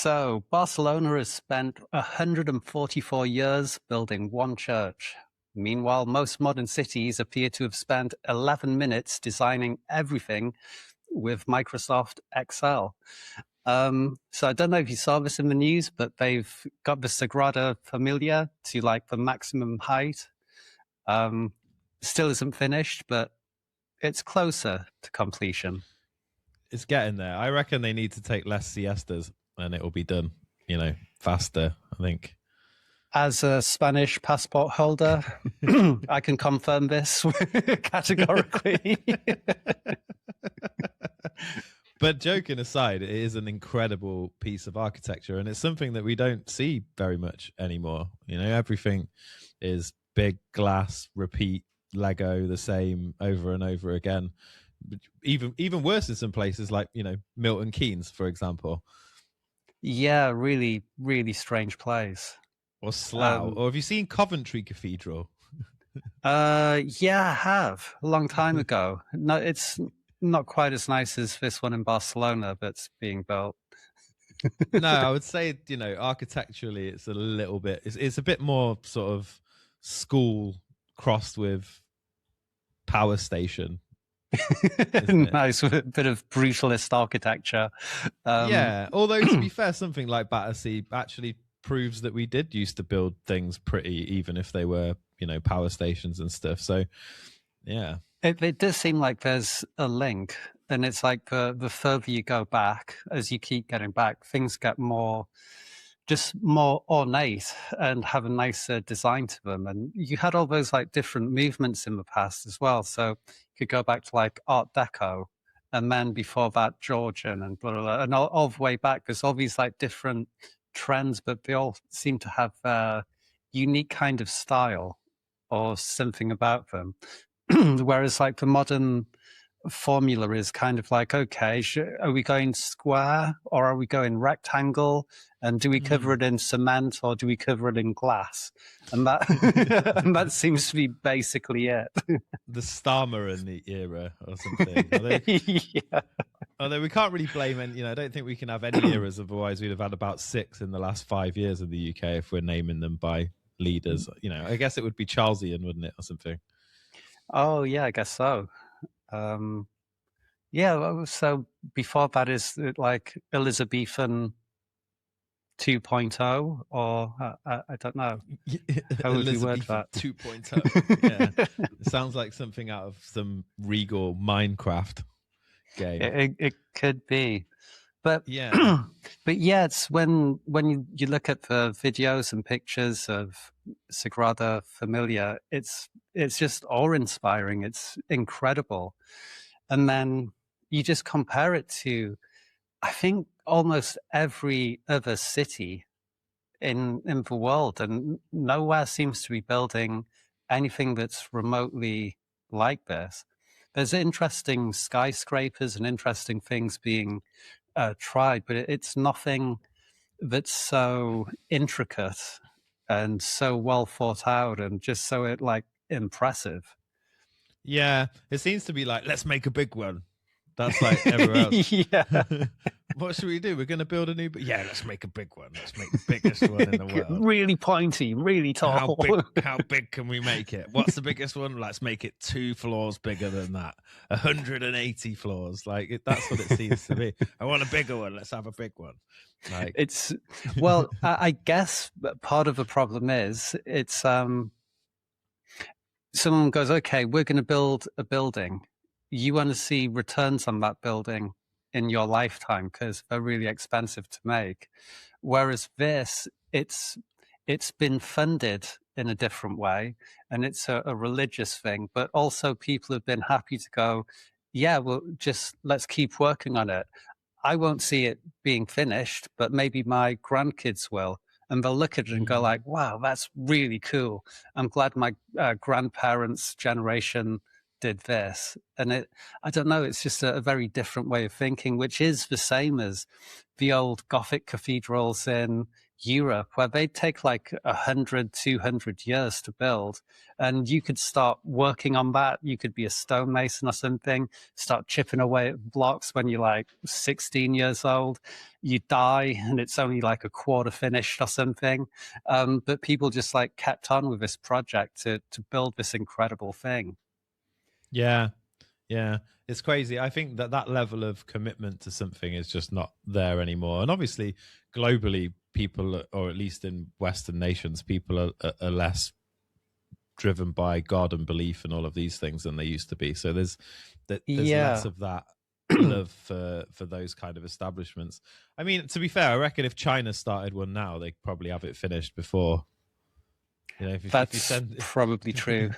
So, Barcelona has spent 144 years building one church. Meanwhile, most modern cities appear to have spent 11 minutes designing everything with Microsoft Excel. So I don't know if you saw this in the news, but they've got the Sagrada Familia to like the maximum height. Still isn't finished, but it's closer to completion. It's getting there. I reckon they need to take less siestas and it will be done, faster, I think. As a Spanish passport holder, I can confirm this categorically. But joking aside, it is an incredible piece of architecture, and it's something that we don't see very much anymore. Everything is big glass, repeat, Lego, the same over and over again. Even worse in some places like, Milton Keynes, for example. Yeah, really, really strange place. Or Slough. Or have you seen Coventry Cathedral? Yeah, I have. A long time ago. No, it's not quite as nice as this one in Barcelona that's being built. No, I would say, architecturally, it's a little bit, it's a bit more sort of school crossed with power station. Nice, with a bit of brutalist architecture. Yeah, although to be fair, something like Battersea actually proves that we did used to build things pretty, even if they were, power stations and stuff. So, yeah. It does seem like there's a link, and it's like the further you go back, as you keep getting back, things get more ornate and have a nicer design to them. And you had all those like different movements in the past as well. So you could go back to like Art Deco, and then before that Georgian and blah, blah, blah. And all the way back, there's all these like different trends, but they all seem to have a unique kind of style or something about them. Whereas like the modern formula is kind of like, okay, are we going square or are we going rectangle? And do we cover it in cement or do we cover it in glass? And that and that seems to be basically it. The Starmer era or something. Yeah. Although we can't really blame any, I don't think we can have any eras, otherwise we'd have had about 6 in the last 5 years in the UK if we're naming them by leaders. I guess it would be Charlesian, wouldn't it, or something? Oh yeah, I guess so. Yeah, so before that is like Elizabethan 2.0, or I don't know. How would you word that? 2.0. Yeah. It sounds like something out of some regal Minecraft game. It could be. But yeah, but yeah, it's when you look at the videos and pictures of Sagrada Familia, it's just awe-inspiring. It's incredible. And then you just compare it to, I think, almost every other city in the world, and nowhere seems to be building anything that's remotely like this. There's interesting skyscrapers and interesting things being tried, but it's nothing that's so intricate and so well thought out and just so impressive. Yeah, it seems to be like, let's make a big one. That's like everywhere else. Yeah. What should we do? We're going to build a new... Yeah, let's make a big one. Let's make the biggest one in the world. Really pointy, really tall. How big can we make it? What's the biggest one? Let's make it 2 floors bigger than that. 180 floors. Like, that's what it seems to be. I want a bigger one. Let's have a big one. Like, it's... Well, I guess part of the problem is it's... someone goes, okay, we're going to build a building. You want to see returns on that building in your lifetime because they're really expensive to make. Whereas this, it's been funded in a different way, and it's a religious thing, but also people have been happy to go, yeah, well, just let's keep working on it. I won't see it being finished, but maybe my grandkids will. And they'll look at it and go like, wow, that's really cool. I'm glad my grandparents' generation did this. And I don't know, it's just a very different way of thinking, which is the same as the old Gothic cathedrals in Europe, where they'd take like 100, 200 years to build. And you could start working on that. You could be a stonemason or something, start chipping away at blocks when you're like 16 years old. You die and it's only like a quarter finished or something. But people just like kept on with this project to build this incredible thing. Yeah. Yeah, it's crazy. I think that level of commitment to something is just not there anymore. And obviously, globally, people, or at least in Western nations, people are less driven by God and belief and all of these things than they used to be. So there's less of that love for those kind of establishments. I mean, to be fair, I reckon if China started one now, they'd probably have it finished before. You know, That's probably true.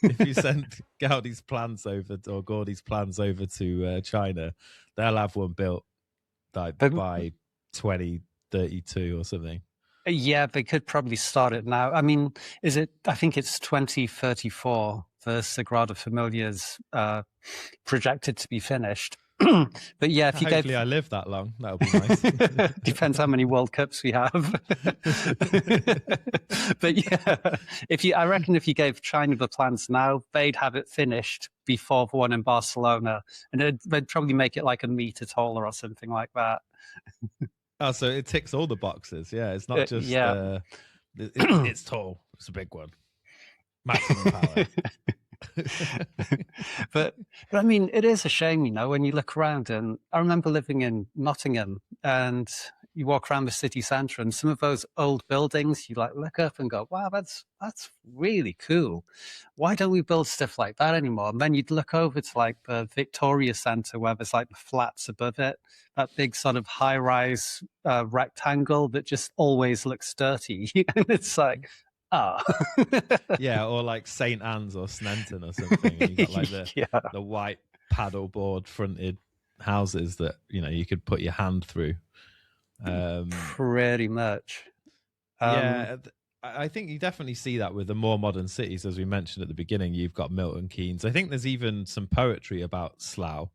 If you send Gaudi's plans over, or Gaudi's plans over to China, they'll have one built like by 2032 or something. Yeah, they could probably start it now. I mean, I think it's 2034 the Sagrada Familia's projected to be finished. But yeah, if you hopefully I live that long, that would be nice. Depends how many World Cups we have. But yeah, I reckon if you gave China the plans now, they'd have it finished before the one in Barcelona, and they'd probably make it like a metre taller or something like that. Oh, so it ticks all the boxes. Yeah, it's not just it's tall. It's a big one. Maximum power. but I mean, it is a shame, when you look around. And I remember living in Nottingham, and you walk around the city centre, and some of those old buildings, you like look up and go, "Wow, that's really cool. Why don't we build stuff like that anymore?" And then you'd look over to like the Victoria Centre, where there's like the flats above it, that big sort of high-rise rectangle that just always looks dirty, and it's like, yeah, or like St. Anne's or Sneinton or something. And you got like the white paddleboard fronted houses that you could put your hand through. Pretty much. Yeah, I think you definitely see that with the more modern cities, as we mentioned at the beginning. You've got Milton Keynes. I think there's even some poetry about Slough.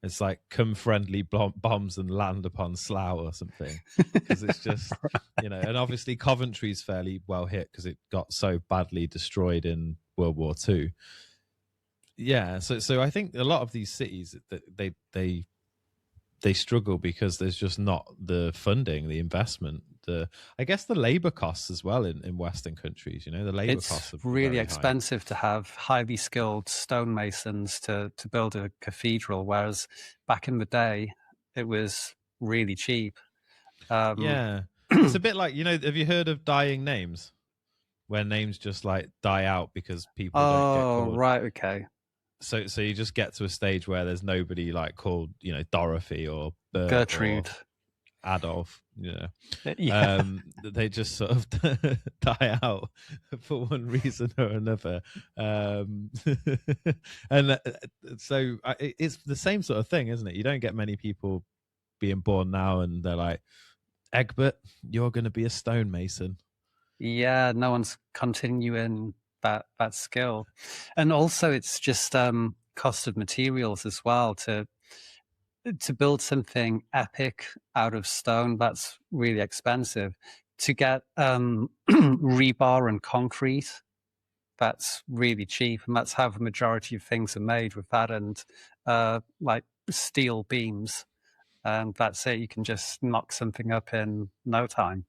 It's like, "Come friendly bombs and land upon Slough," or something, because it's just and obviously Coventry's fairly well hit because it got so badly destroyed in World War II. Yeah, so I think a lot of these cities that they struggle because there's just not the funding, the investment, I guess the labor costs as well in Western countries. The labor costs are really expensive to have highly skilled stonemasons to build a cathedral, whereas back in the day it was really cheap. Yeah, it's a bit like, have you heard of dying names, where names just like die out because people don't get called? Right, okay. So you just get to a stage where there's nobody like called, Dorothy or Bert Gertrude, or Adolf. They just sort of die out for one reason or another. And so it's the same sort of thing, isn't it? You don't get many people being born now and they're like, "Egbert, you're going to be a stonemason." Yeah, no one's continuing that skill. And also it's just cost of materials as well. To build something epic out of stone, that's really expensive. To get rebar and concrete, that's really cheap, and that's how the majority of things are made, with that and like steel beams, and that's it. You can just knock something up in no time.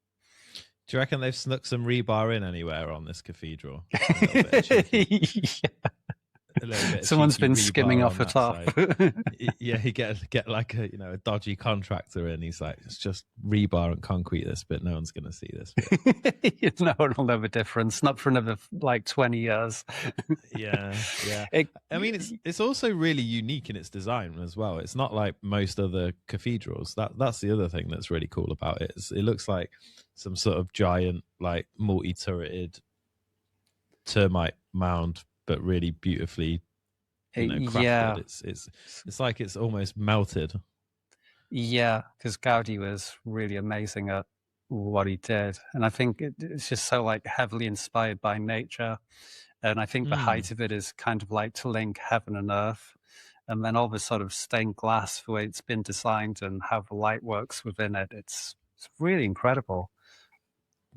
Do you reckon they've snuck some rebar in anywhere on this cathedral? Someone's been skimming off the top. Yeah, you get like a dodgy contractor in. He's like, "It's just rebar and concrete this bit. No one's going to see this bit." No one will know the difference. Not for another like 20 years. Yeah. I mean, it's also really unique in its design as well. It's not like most other cathedrals. That's the other thing that's really cool about it. It looks like some sort of giant, like multi-turreted termite mound, but really beautifully crafted. Yeah, it's like it's almost melted. Yeah, because Gaudi was really amazing at what he did, and I think it's just so like heavily inspired by nature. And I think the height of it is kind of like to link heaven and earth, and then all the sort of stained glass, the way it's been designed and how the light works within it. It's really incredible.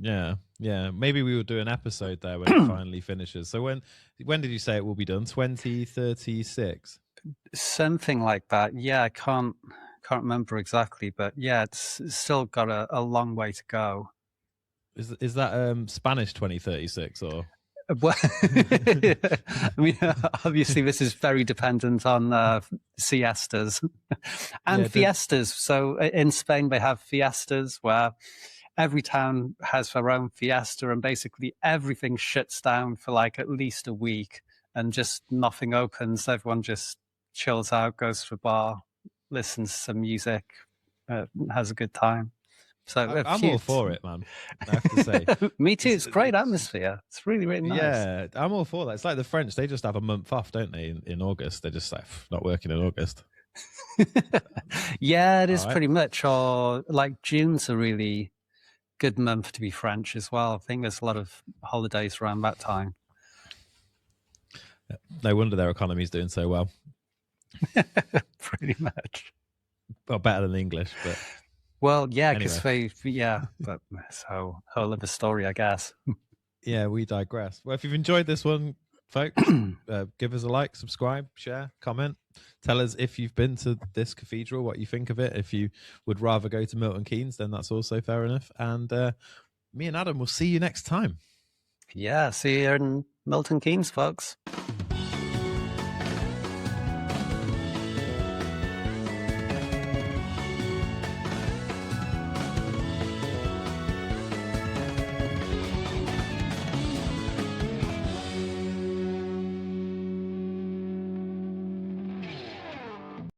Yeah, yeah. Maybe we will do an episode there when it finally finishes. So when did you say it will be done? 2036. Something like that. Yeah, I can't remember exactly, but yeah, it's still got a long way to go. Is that Spanish 2036 or? Well, I mean, obviously, this is very dependent on siestas and Yeah, fiestas. So in Spain, they have fiestas where every town has their own fiesta, and basically everything shuts down for like at least a week, and just nothing opens. Everyone just chills out, goes to the bar, listens to some music, has a good time. So I'm all for it, man. I have to say. Me too. It's great atmosphere. It's really, really nice. Yeah, I'm all for that. It's like the French; they just have a month off, don't they? In August, they're just like not working in August. Yeah, it is pretty much. Or like June's a really good month to be French as well. I think there's a lot of holidays around that time. No wonder their economy's doing so well. Pretty much. Well, better than the English, but well, yeah, because anyway. but so whole other story, I guess. Yeah, we digress. Well, if you've enjoyed this one, folks, give us a like, subscribe, share, comment. Tell us if you've been to this cathedral, what you think of it. If you would rather go to Milton Keynes, then that's also fair enough. And me and Adam will see you next time. Yeah, see you in Milton Keynes, folks.